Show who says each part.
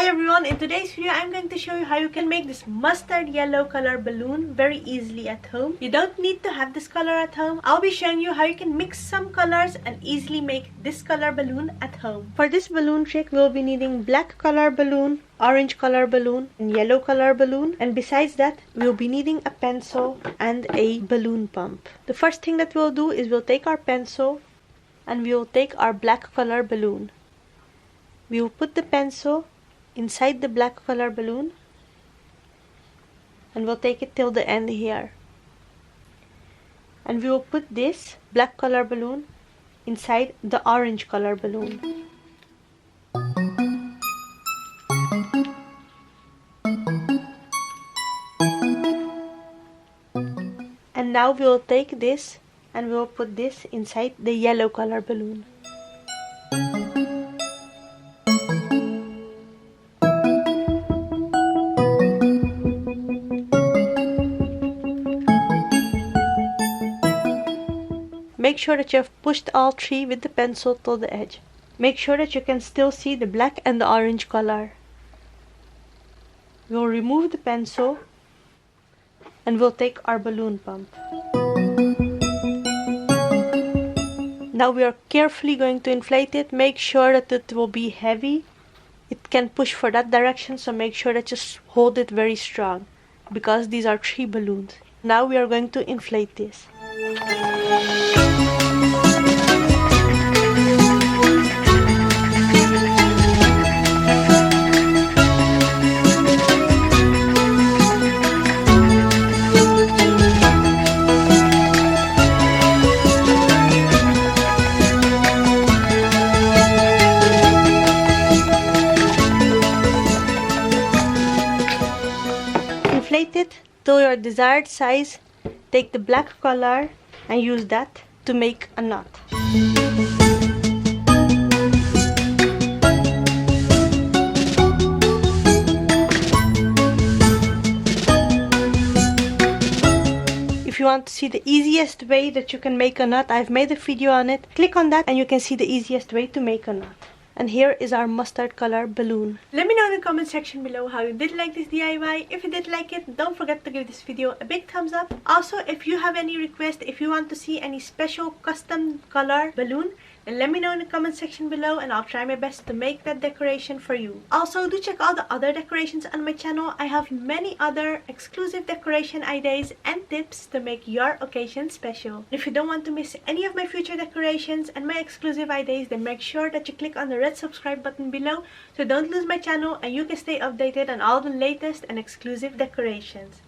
Speaker 1: Hi everyone, in today's video I'm going to show you how you can make this mustard yellow color balloon very easily at home. You don't need to have this color at home. I'll be showing you how you can mix some colors and easily make this color balloon at home. For this balloon trick we'll be needing black color balloon, orange color balloon and yellow color balloon, and besides that we'll be needing a pencil and a balloon pump. The first thing that we'll do is we'll take our pencil and we'll take our black color balloon. We will put the pencil inside the black color balloon and we'll take it till the end here, and we will put this black color balloon inside the orange color balloon. And now we will take this and we will put this inside the yellow color balloon. Make sure that you have pushed all three with the pencil to the edge. Make sure that you can still see the black and the orange color. We'll remove the pencil and we'll take our balloon pump. Now we are carefully going to inflate it. Make sure that it will be heavy. It can push for that direction, so make sure that you hold it very strong because these are 3 balloons. Now we are going to inflate this. Inflate it to your desired size. Take the black color and use that to make a knot. If you want to see the easiest way that you can make a knot, I've made a video on it. Click on that and you can see the easiest way to make a knot. And here is our mustard color balloon. Let me know in the comment section below how you did like this DIY. If you did like it, don't forget to give this video a big thumbs up. Also, if you have any request, if you want to see any special custom color balloon, then let me know in the comment section below and I'll try my best to make that decoration for you. Also, do check out the other decorations on my channel. I have many other exclusive decoration ideas and tips to make your occasion special. If you don't want to miss any of my future decorations and my exclusive ideas, then make sure that you click on the red subscribe button below so don't lose my channel and you can stay updated on all the latest and exclusive decorations.